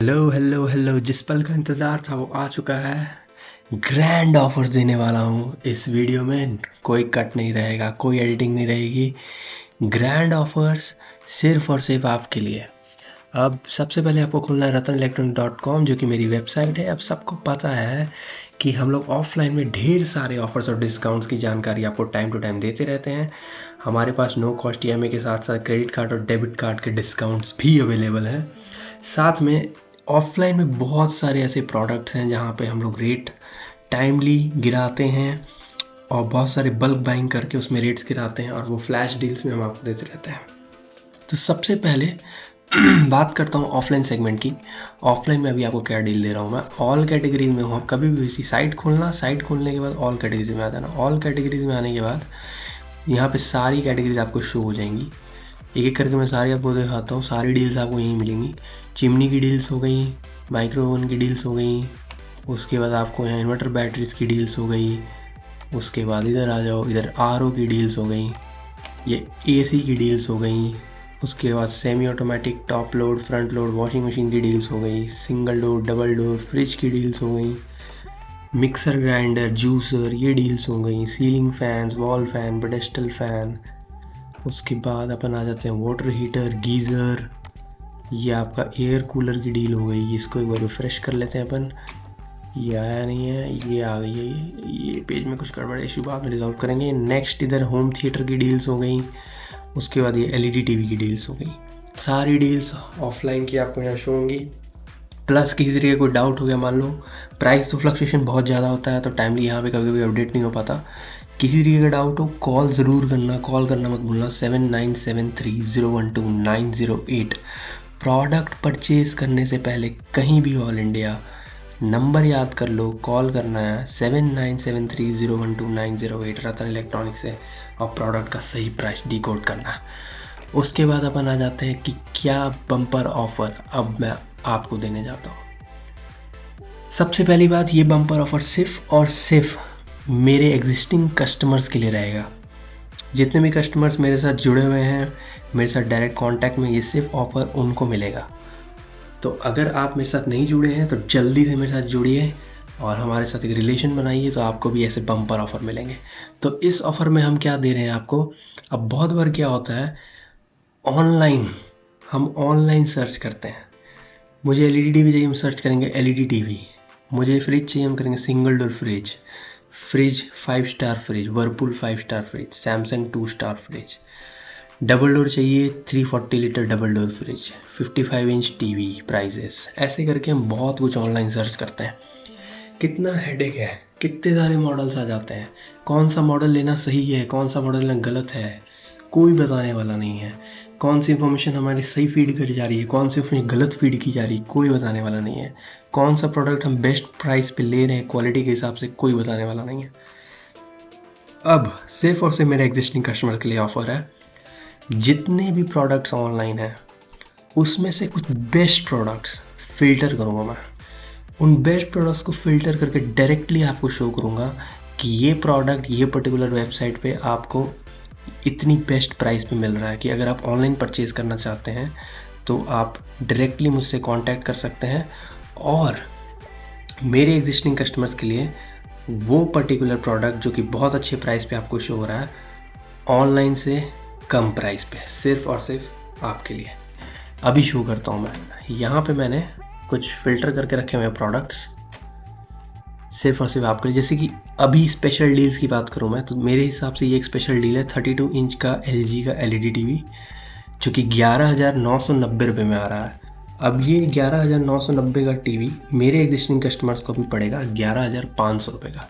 Hello hello hello, जिस पल का इंतज़ार था वो आ चुका है। ग्रैंड ऑफर्स देने वाला हूँ इस वीडियो में। कोई कट नहीं रहेगा, कोई एडिटिंग नहीं रहेगी। ग्रैंड ऑफर्स सिर्फ और सिर्फ आपके लिए। अब सबसे पहले आपको खोलना है ratanelectronic.com, जो कि मेरी वेबसाइट है। अब सबको पता है कि हम लोग ऑफलाइन में ढेर सारे ऑफर्स और डिस्काउंट्स की जानकारी आपको टाइम टू टाइम देते रहते हैं। हमारे पास नो कॉस्ट EMI के साथ साथ क्रेडिट कार्ड और डेबिट कार्ड के डिस्काउंट्स भी अवेलेबल हैं। साथ में ऑफलाइन में बहुत सारे ऐसे प्रोडक्ट्स हैं जहाँ पे हम लोग रेट टाइमली गिराते हैं और बहुत सारे बल्क बाइंग करके उसमें रेट्स गिराते हैं और वो फ्लैश डील्स में हम आपको देते रहते हैं। तो सबसे पहले बात करता हूँ ऑफलाइन सेगमेंट की। ऑफलाइन में अभी आपको क्या डील दे रहा हूँ मैं। ऑल कैटेगरीज में हूँ। आप कभी भी इसी साइट खोलना, साइट खोलने के बाद ऑल कैटेगरीज में आ जाना। ऑल कैटेगरीज में आने के बाद यहाँ पे सारी कैटेगरीज आपको शो हो जाएंगी। एक एक करके मैं सारी आपको दिखाता हूँ। सारी डील्स आपको यहीं मिलेंगी। चिमनी की डील्स हो गई, माइक्रो ओवन की डील्स हो गई, उसके बाद आपको यहाँ इन्वर्टर बैटरीज की डील्स हो गई। उसके बाद इधर आ जाओ, इधर RO की डील्स हो गई, ये AC की डील्स हो गई। उसके बाद semi automatic top load front load washing machine की डील्स हो गई। Single door double door fridge की डील्स हो गई। मिक्सर ग्राइंडर जूसर ये डील्स हो गई। Ceiling fans, wall fan, pedestal fan. उसके बाद अपन आ जाते हैं वाटर हीटर, गीज़र। ये आपका एयर कूलर की डील हो गई। इसको एक बार रिफ्रेश कर लेते हैं अपन। ये आया नहीं है, ये आ गई है। ये पेज में कुछ गड़बड़ इशू बाद में रिजॉल्व करेंगे। नेक्स्ट इधर होम थिएटर की डील्स हो गई। उसके बाद ये LED TV की डील्स हो गई। सारी डील्स ऑफलाइन की आपको यहाँ शो होंगी। प्लस किसी तरीके का कोई डाउट हो गया, मान लो प्राइस तो फ्लक्चुएशन बहुत ज़्यादा होता है तो टाइमली यहाँ पे कभी कभी अपडेट नहीं हो पाता। किसी तरीके का डाउट हो कॉल ज़रूर करना, कॉल करना मत भूलना। 7973012908। प्रोडक्ट परचेज करने से पहले कहीं भी ऑल इंडिया नंबर याद कर लो, कॉल करना है 7973012908 रतन इलेक्ट्रॉनिक्स से और प्रोडक्ट का सही प्राइस डिकोड करना है। उसके बाद अपन आ जाते हैं कि क्या बम्पर ऑफर अब मैं आपको देने जाता हूँ। सबसे पहली बात, ये बम्पर ऑफर सिर्फ और सिर्फ मेरे एग्जिस्टिंग कस्टमर्स के लिए रहेगा। जितने भी कस्टमर्स मेरे साथ जुड़े हुए हैं, मेरे साथ डायरेक्ट कांटेक्ट में, ये सिर्फ ऑफर उनको मिलेगा। तो अगर आप मेरे साथ नहीं जुड़े हैं तो जल्दी से मेरे साथ जुड़िए और हमारे साथ एक रिलेशन बनाइए, तो आपको भी ऐसे बम्पर ऑफर मिलेंगे। तो इस ऑफर में हम क्या दे रहे हैं आपको। अब बहुत बार क्या होता है, हम ऑनलाइन सर्च करते हैं। मुझे LED TV चाहिए, हम सर्च करेंगे LED TV। मुझे फ्रिज चाहिए, हम करेंगे single door fridge. 5 star fridge, Whirlpool 5 star fridge, Samsung 2 star fridge. Double door चाहिए 340 litre double door fridge, 55 inch TV prices. ऐसे करके हम बहुत कुछ ऑनलाइन सर्च करते हैं। कितना हेडेक है, कितने सारे मॉडल्स आ जाते हैं। कौन सा मॉडल लेना सही है, कौन सा मॉडल लेना गलत है, कोई बताने वाला नहीं है। कौन सी इन्फॉर्मेशन हमारी सही फीड करी जा रही है, कौन सी इन्फॉर्मेशन गलत फीड की जा रही है, कोई बताने वाला नहीं है। कौन सा प्रोडक्ट हम बेस्ट प्राइस पे ले रहे हैं क्वालिटी के हिसाब से, कोई बताने वाला नहीं है। अब सिर्फ और सिर्फ मेरे एग्जिस्टिंग कस्टमर्स के लिए ऑफर है। जितने भी प्रोडक्ट्स ऑनलाइन हैं उसमें से कुछ बेस्ट प्रोडक्ट्स फिल्टर करूँगा मैं। उन बेस्ट प्रोडक्ट्स को फिल्टर करके डायरेक्टली आपको शो करूँगा कि ये प्रोडक्ट ये पर्टिकुलर वेबसाइट पे आपको इतनी बेस्ट प्राइस पे मिल रहा है कि अगर आप ऑनलाइन परचेज़ करना चाहते हैं तो आप डायरेक्टली मुझसे कांटेक्ट कर सकते हैं। और मेरे एग्जिस्टिंग कस्टमर्स के लिए वो पर्टिकुलर प्रोडक्ट जो कि बहुत अच्छे प्राइस पे आपको शो हो रहा है ऑनलाइन से कम प्राइस पे, सिर्फ और सिर्फ आपके लिए। अभी शो करता हूँ मैं। यहाँ पे मैंने कुछ फिल्टर करके रखे हुए हैं प्रोडक्ट्स सिर्फ और सिर्फ आपके लिए। जैसे कि अभी स्पेशल डील्स की बात करूँ मैं, तो मेरे हिसाब से ये एक स्पेशल डील है। 32 इंच का LG का LED TV जो कि 11,990 रुपये में आ रहा है। अब ये 11,990 का TV मेरे एग्जिस्टिंग कस्टमर्स को भी पड़ेगा 11,500 रुपये का।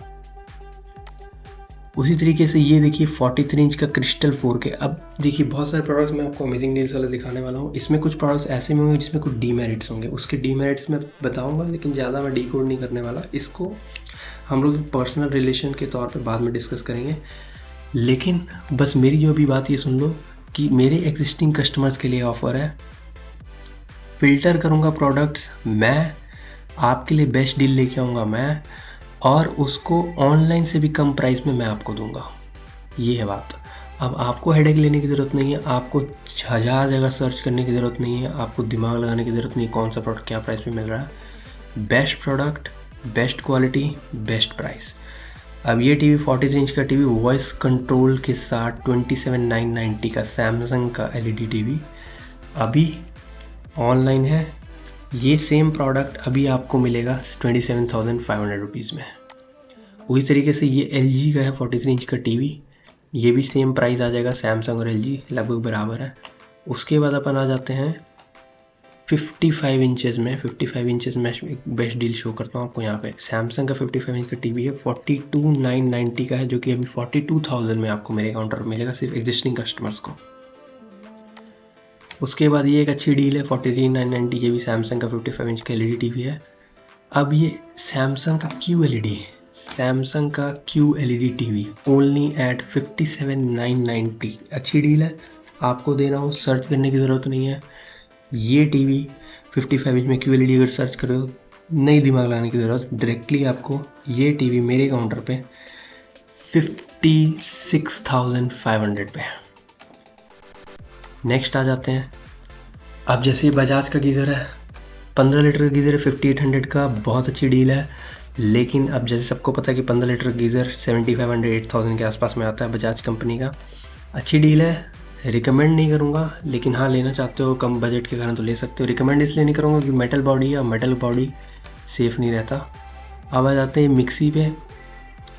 उसी तरीके से ये देखिए 43 इंच का क्रिस्टल 4K। अब देखिए बहुत सारे प्रोडक्ट्स मैं आपको अमेजिंग डील्स वाले दिखाने वाला हूँ। इसमें कुछ प्रोडक्ट्स ऐसे में होंगे जिसमें कुछ डीमेरिट्स होंगे, उसके डीमेरिट्स मैं बताऊंगा, लेकिन ज़्यादा मैं डीकोड नहीं करने वाला। इसको हम लोग पर्सनल रिलेशन के तौर पे बाद में डिस्कस करेंगे। लेकिन बस मेरी जो अभी बात ये सुन लो कि मेरे एग्जिस्टिंग कस्टमर्स के लिए ऑफर है। फिल्टर करूँगा प्रोडक्ट्स मैं, आपके लिए बेस्ट डील लेके आऊँगा मैं, और उसको ऑनलाइन से भी कम प्राइस में मैं आपको दूंगा। ये है बात। अब आपको हेडेक लेने की ज़रूरत नहीं है। आपको 1000 जगह सर्च करने की ज़रूरत नहीं है, आपको दिमाग लगाने की ज़रूरत नहीं कौन सा प्रोडक्ट क्या प्राइस पे मिल रहा है। Best product, best quality, best price. अब ये टीवी 43 इंच का टीवी वॉइस कंट्रोल के साथ 27,990 का सैमसंग का एलईडी टीवी अभी ऑनलाइन है। ये सेम प्रोडक्ट अभी आपको मिलेगा 27,500 रुपीज़ में। उसी तरीके से ये LG का है 43 इंच का टीवी, ये भी सेम प्राइस आ जाएगा, सैमसंग और LG लगभग बराबर है। उसके बाद अपन आ जाते हैं 55 इंचेस में। 55 इंचेस में एक बेस्ट डील शो करता हूँ आपको यहाँ पे। सैमसंग का 55 इंच का टीवी है 42,990 का है, जो कि अभी 42,000 में आपको मेरे काउंटर पर मिलेगा सिर्फ एग्जिस्टिंग कस्टमर्स को। उसके बाद ये एक अच्छी डील है 43,990, ये भी सैमसंग का 55 इंच का LED टीवी है। अब ये सैमसंग का QLED, सैमसंग का QLED टीवी ओनली एट 57,990, अच्छी डील है, आपको दे रहा हूँ, सर्च करने की ज़रूरत नहीं है। ये टीवी 55 इंच में QLED अगर सर्च करो, नहीं दिमाग लगाने की ज़रूरत, डायरेक्टली आपको ये टीवी मेरे काउंटर पे 56,500 पे। नेक्स्ट आ जाते हैं, अब जैसे बजाज का गीज़र है 15 लीटर का गीज़र है 5800 का, बहुत अच्छी डील है। लेकिन अब जैसे सबको पता है कि 15 लीटर गीज़र 7500 8000 के आसपास में आता है बजाज कंपनी का, अच्छी डील है, रिकमेंड नहीं करूँगा, लेकिन हाँ लेना चाहते हो कम बजट के कारण तो ले सकते हो। रिकमेंड इसलिए नहीं करूँगा कि मेटल बॉडी है, मेटल बॉडी सेफ़ नहीं रहता। अब आ जाते हैं मिक्सी पे,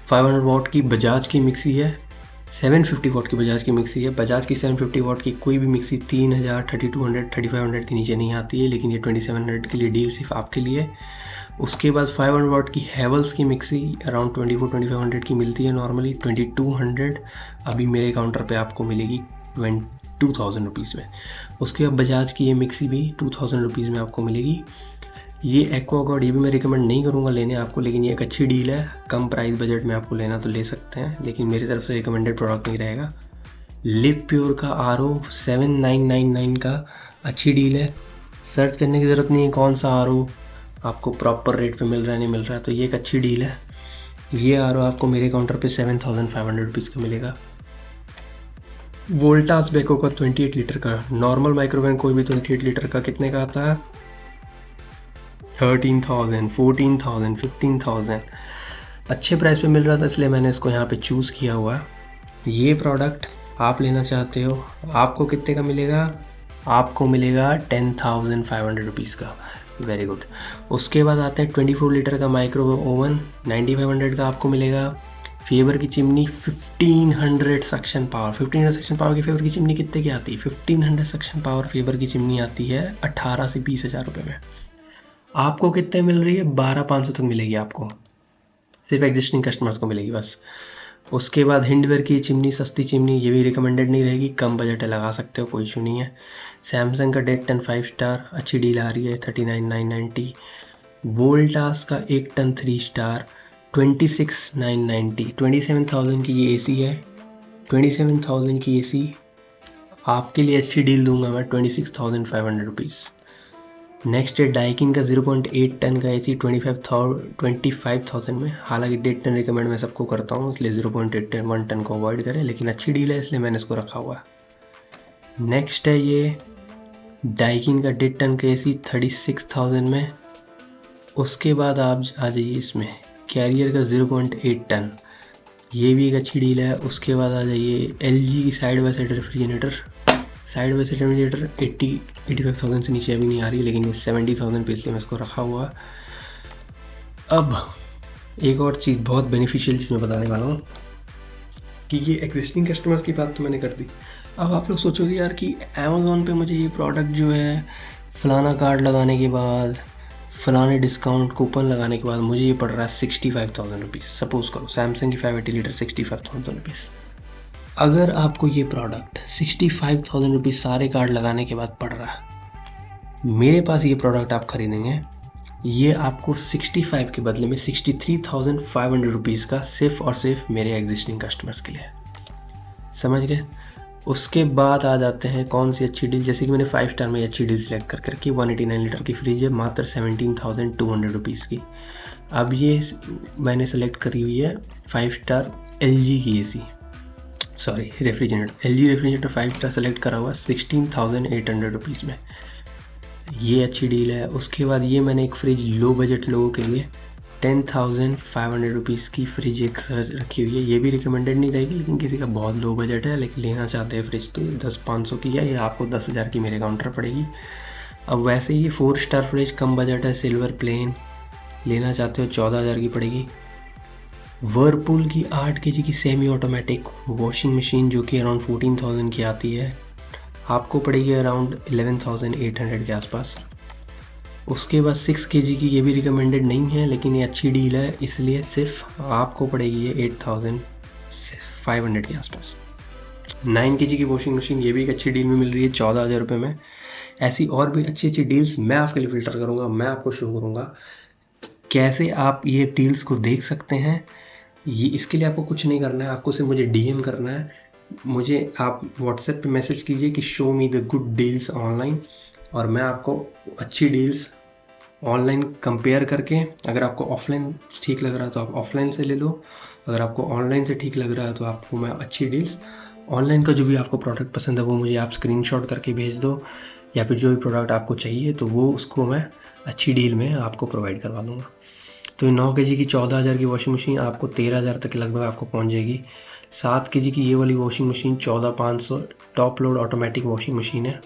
500 वाट की बजाज की मिक्सी है, 750 वाट की बजाज की मिक्सी है। बजाज की 750 वाट की कोई भी मिक्सी 3000, 3200, 3500 के नीचे नहीं आती है, लेकिन ये 2700 के लिए डील सिर्फ आपके लिए। उसके बाद 500 वाट की हैवल्स की मिक्सी अराउंड 24-2500 की मिलती है नॉर्मली, 2200 अभी मेरे काउंटर पे आपको मिलेगी 2000 रुपीज़ में। उसके बाद बजाज की ये मिक्सी भी 2000 रुपीज़ में आपको मिलेगी। ये एक्वागार्ड, ये भी मैं रिकमेंड नहीं करूँगा लेने आपको, लेकिन ये एक अच्छी डील है, कम प्राइस बजट में आपको लेना तो ले सकते हैं, लेकिन मेरी तरफ से रिकमेंडेड प्रोडक्ट नहीं रहेगा। लिव प्योर का RO 7999 का अच्छी डील है, सर्च करने की ज़रूरत नहीं है कौन सा RO आपको प्रॉपर रेट पे मिल रहा है नहीं मिल रहा है, तो ये एक अच्छी डील है। ये RO आपको मेरे काउंटर पे 7500 रुपीज़ का मिलेगा। वोल्टास बेको का 28 लीटर का नॉर्मल माइक्रोवेव कोई भी 28 लीटर का कितने का आता है, 13,000, 14,000, 15,000 अच्छे प्राइस पे मिल रहा था, इसलिए मैंने इसको यहाँ पे चूज़ किया हुआ है। ये प्रोडक्ट आप लेना चाहते हो, आपको कितने का मिलेगा, आपको मिलेगा 10,500 रुपीज़ का, वेरी गुड। उसके बाद आते हैं 24 लीटर का माइक्रोवेव ओवन 9500 का आपको मिलेगा। फेवर की chimney 1500 suction power, 1500 suction power की फेवर की चिमनी कितने की आती है, 1500 सक्शन पावर फेवर की चिमनी आती है 18 से 20,000 रुपये में। आपको कितने मिल रही है, 12,500 तक मिलेगी आपको, सिर्फ एग्जिस्टिंग कस्टमर्स को मिलेगी बस। उसके बाद हिंडवेयर की चिमनी, सस्ती चिमनी, ये भी रिकमेंडेड नहीं रहेगी, कम बजट है, लगा सकते हो, कोई इशू नहीं है। सैमसंग का डेड टन 5 स्टार अच्छी डील आ रही है 39,990। वोल्टास का 1 टन 3 स्टार 26,990, 27,000 की ये AC है, 27,000 की AC आपके लिए अच्छी डील दूंगा मैं 26,500 रुपीज़। नेक्स्ट है डाइकिन का 0.8 टन का AC 25,000 में, हालांकि 1.5 टन रिकमेंड मैं सबको करता हूँ, इसलिए 0.1 टन को अवॉइड करें, लेकिन अच्छी डील है इसलिए मैंने इसको रखा हुआ है। नेक्स्ट है ये डाइकिन का 1.5 टन का AC 36,000 में। उसके बाद आप आ जाइए इसमें कैरियर का 0.8 टन, ये भी एक अच्छी डील है। उसके बाद आ जाइए LG की side by side refrigerator, side by side refrigerator 85,000 से नीचे अभी नहीं आ रही, लेकिन ये 70,000 पे, इसलिए मैं इसको रखा हुआ। अब एक और चीज़ बहुत बेनिफिशियल चीज़ मैं बताने वाला हूँ कि ये एग्जिस्टिंग कस्टमर्स की बात तो मैंने कर दी। अब आप लोग सोचोगे यार कि अमेज़ॉन पे मुझे ये प्रोडक्ट जो है फलाना कार्ड लगाने के बाद, फलाने डिस्काउंट कूपन लगाने के बाद मुझे ये पड़ रहा है 65,000 रुपीज़। सपोज़ करो सैमसंग की 580 लीटर 65,000 रुपीज़। अगर आपको ये प्रोडक्ट 65,000 रुपीज़ सारे कार्ड लगाने के बाद पड़ रहा है, मेरे पास ये प्रोडक्ट आप खरीदेंगे, ये आपको 65 के बदले में 63,500 रुपीज़ का सिर्फ और सिर्फ मेरे एग्जिस्टिंग कस्टमर्स के लिए, समझ गए। उसके बाद आ जाते हैं कौन सी अच्छी डील, जैसे कि मैंने 5 स्टार में अच्छी डील सेलेक्ट करके 189 लीटर की फ्रिज है मात्र 17,200 रुपीज़ की। अब ये मैंने सेलेक्ट करी हुई है 5 स्टार LG की AC sorry refrigerator, LG refrigerator 5 star select करा हुआ 16,800 रुपीज़ में, ये अच्छी डील है। उसके बाद ये मैंने एक फ्रिज लो बजट लोगों के लिए 10,500 रुपीज़ की फ्रिज एक सर्च रखी हुई है, ये भी रिकमेंडेड नहीं रहेगी, लेकिन किसी का बहुत लो बजट है लेकिन लेना चाहते हैं फ्रिज तो 10-500 की है, ये आपको 10,000 की मेरे काउंटर पड़ेगी। अब वैसे ही 4 स्टार फ्रिज कम बजट है, सिल्वर प्लेन, लेना चाहते हो 14,000 की पड़ेगी। वर्लपूल की 8 kg की सेमी ऑटोमेटिक वॉशिंग मशीन जो कि अराउंड 14,000 की आती है, आपको पड़ेगी अराउंड 11,800 के आसपास। उसके बाद 6 kg की, ये भी रिकमेंडेड नहीं है लेकिन ये अच्छी डील है, इसलिए सिर्फ आपको पड़ेगी ये 8,500 के आसपास। 9 kg की वॉशिंग मशीन, ये भी एक अच्छी डील में मिल रही है 14,000 रुपये में। ऐसी और भी अच्छी अच्छी डील्स मैं आपके लिए फ़िल्टर करूँगा, मैं आपको शो करूँगा कैसे आप ये डील्स को देख सकते हैं। ये इसके लिए आपको कुछ नहीं करना है, आपको सिर्फ मुझे DM करना है, मुझे आप व्हाट्सएप पे मैसेज कीजिए कि show me the good deals online, और मैं आपको अच्छी डील्स ऑनलाइन कंपेयर करके, अगर आपको ऑफलाइन ठीक लग रहा है तो आप ऑफलाइन से ले लो, अगर आपको ऑनलाइन से ठीक लग रहा है तो आपको मैं अच्छी डील्स ऑनलाइन का जो भी आपको प्रोडक्ट पसंद है वो मुझे आप स्क्रीनशॉट करके भेज दो, या फिर जो भी प्रोडक्ट आपको चाहिए तो वो उसको मैं अच्छी डील में आपको प्रोवाइड करवा दूँगा। तो 9 kg की 14,000 की वॉशिंग मशीन आपको 13,000 तक लगभग आपको पहुंच जाएगी। 7 kg की ये वाली washing machine 14,500 top load automatic washing machine है।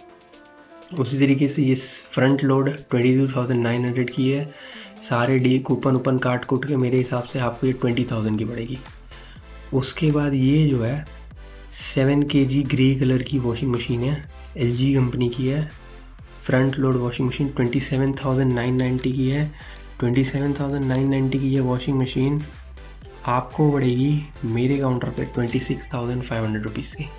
उसी तरीके से ये फ्रंट लोड 22,900 की है। सारे डी कूपन काट कूट के मेरे हिसाब से आपको ये 20,000 की पड़ेगी। उसके बाद ये जो है 7 kg ग्रे कलर की वॉशिंग मशीन है, LG कंपनी की है। फ्रंट लोड वॉशिंग मशीन 27,990 की है। 27,990 की ये वॉशिंग मशीन आपको पड़ेगी मेरे काउंटर पे 26,500 रुपीज़ की।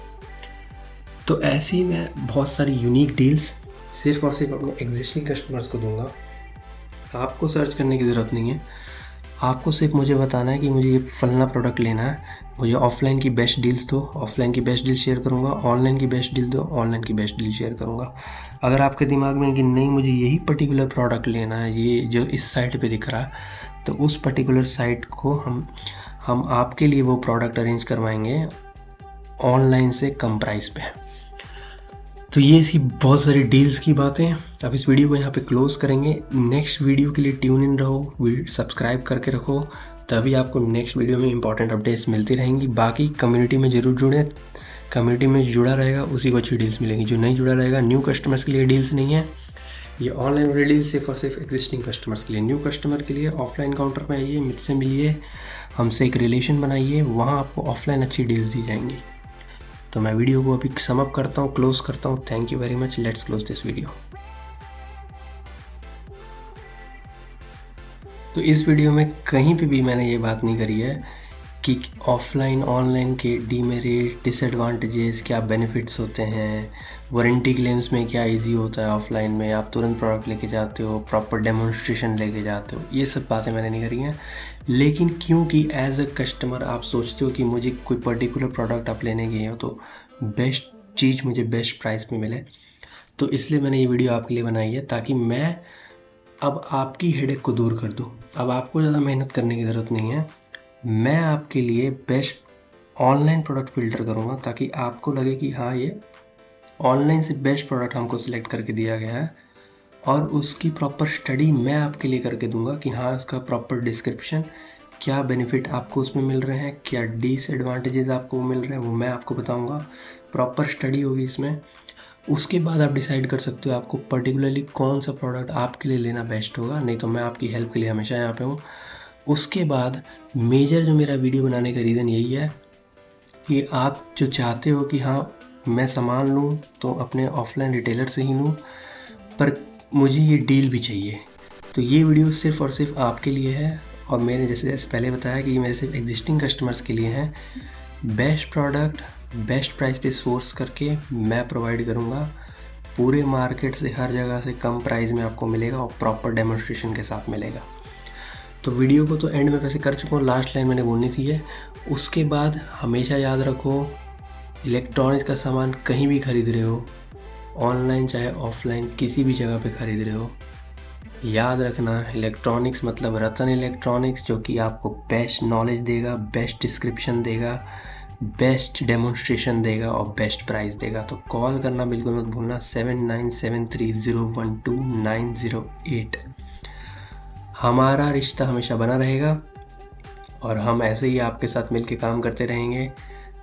तो ऐसी मैं बहुत सारी यूनिक डील्स सिर्फ और सिर्फ अपने एग्जिस्टिंग कस्टमर्स को दूंगा। आपको सर्च करने की ज़रूरत नहीं है, आपको सिर्फ मुझे बताना है कि मुझे ये फलना प्रोडक्ट लेना है, मुझे ऑफलाइन की बेस्ट डील्स दो, ऑफलाइन की बेस्ट डील शेयर करूँगा, ऑनलाइन की बेस्ट डील दो, ऑनलाइन की बेस्ट डील शेयर करूँगा। अगर आपके दिमाग में कि नहीं मुझे यही पर्टिकुलर प्रोडक्ट लेना है, ये जो इस साइट पे दिख रहा है, तो उस पर्टिकुलर साइट को हम आपके लिए वो प्रोडक्ट अरेंज करवाएंगे ऑनलाइन से कम प्राइस पे। तो ये सी बहुत सारी डील्स की बातें। अब इस वीडियो को यहाँ पे क्लोज करेंगे। नेक्स्ट वीडियो के लिए ट्यून इन रहो, सब्सक्राइब करके रखो, तभी आपको नेक्स्ट वीडियो में इंपॉर्टेंट अपडेट्स मिलती रहेंगी। बाकी कम्युनिटी में ज़रूर जुड़ें, कम्युनिटी में जुड़ा रहेगा उसी को अच्छी डील्स मिलेंगी। जो नहीं जुड़ा रहेगा, न्यू कस्टमर्स के लिए डील्स नहीं है, ये ऑनलाइन वाली डील सिर्फ और सिर्फ एग्जिस्टिंग कस्टमर्स के लिए। न्यू कस्टमर के लिए ऑफलाइन काउंटर पर आइए, मुझसे मिलिए, हमसे एक रिलेशन बनाइए, वहाँ आपको ऑफलाइन अच्छी डील्स दी जाएंगी। तो मैं वीडियो को अभी सम अप करता हूँ, क्लोज करता हूँ। Thank you very much, let's close this video. तो इस वीडियो में कहीं पे भी मैंने ये बात नहीं करी है कि ऑफलाइन ऑनलाइन के डीमेरिट, डिसएडवांटेजेस, क्या बेनिफिट्स होते हैं, वारंटी क्लेम्स में क्या इजी होता है ऑफलाइन में, आप तुरंत प्रोडक्ट लेके जाते हो, प्रॉपर डेमोन्स्ट्रेशन लेके जाते हो, ये सब बातें मैंने नहीं करी हैं। लेकिन क्योंकि एज अ कस्टमर आप सोचते हो कि मुझे कोई पर्टिकुलर प्रोडक्ट आप लेने गए हो तो बेस्ट चीज़ मुझे बेस्ट प्राइस में मिले, तो इसलिए मैंने ये वीडियो आपके लिए बनाई है, ताकि मैं अब आपकी हेडेक को दूर कर दूँ। अब आपको ज़्यादा मेहनत करने की ज़रूरत नहीं है, मैं आपके लिए बेस्ट ऑनलाइन प्रोडक्ट फ़िल्टर करूँगा, ताकि आपको लगे कि हाँ ये ऑनलाइन से बेस्ट प्रोडक्ट हमको सिलेक्ट करके दिया गया है, और उसकी प्रॉपर स्टडी मैं आपके लिए करके दूंगा कि हाँ उसका प्रॉपर डिस्क्रिप्शन, क्या बेनिफिट आपको उसमें मिल रहे हैं, क्या डिसएडवांटेजेस आपको मिल रहे हैं, वो मैं आपको बताऊंगा। प्रॉपर स्टडी होगी इसमें, उसके बाद आप डिसाइड कर सकते हो आपको पर्टिकुलरली कौन सा प्रोडक्ट आपके लिए लेना बेस्ट होगा। नहीं तो मैं आपकी हेल्प के लिए हमेशा यहाँ पे हूँ। उसके बाद मेजर जो मेरा वीडियो बनाने का रीज़न यही है कि आप जो चाहते हो कि हाँ मैं सामान लूँ तो अपने ऑफलाइन रिटेलर से ही लूँ, पर मुझे ये डील भी चाहिए। तो ये वीडियो सिर्फ और सिर्फ आपके लिए है, और मैंने जैसे पहले बताया कि ये मेरे सिर्फ एग्जिस्टिंग कस्टमर्स के लिए हैं। बेस्ट प्रोडक्ट बेस्ट प्राइस पे सोर्स करके मैं प्रोवाइड करूँगा, पूरे मार्केट से हर जगह से कम प्राइस में आपको मिलेगा और प्रॉपर डेमोन्स्ट्रेशन के साथ मिलेगा। तो वीडियो को तो एंड में वैसे कर चुका हूँ, लास्ट लाइन मैंने बोलनी थी है। उसके बाद हमेशा याद रखो, इलेक्ट्रॉनिक्स का सामान कहीं भी खरीद रहे हो, ऑनलाइन चाहे ऑफलाइन किसी भी जगह पे खरीद रहे हो, याद रखना इलेक्ट्रॉनिक्स मतलब रतन इलेक्ट्रॉनिक्स, जो कि आपको बेस्ट नॉलेज देगा, बेस्ट डिस्क्रिप्शन देगा, बेस्ट डेमोन्स्ट्रेशन देगा और बेस्ट प्राइस देगा। तो कॉल करना बिल्कुल मत भूलना 7973012908। हमारा रिश्ता हमेशा बना रहेगा और हम ऐसे ही आपके साथ मिलके काम करते रहेंगे।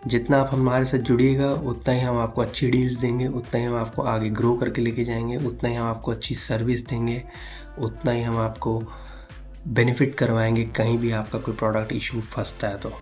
जितना आप हमारे साथ जुड़िएगा उतना ही हम आपको अच्छी डील्स देंगे, उतना ही हम आपको आगे ग्रो करके लेके जाएंगे, उतना ही हम आपको अच्छी सर्विस देंगे, उतना ही हम आपको बेनिफिट करवाएंगे कहीं भी आपका कोई प्रोडक्ट इशू फंसता है तो।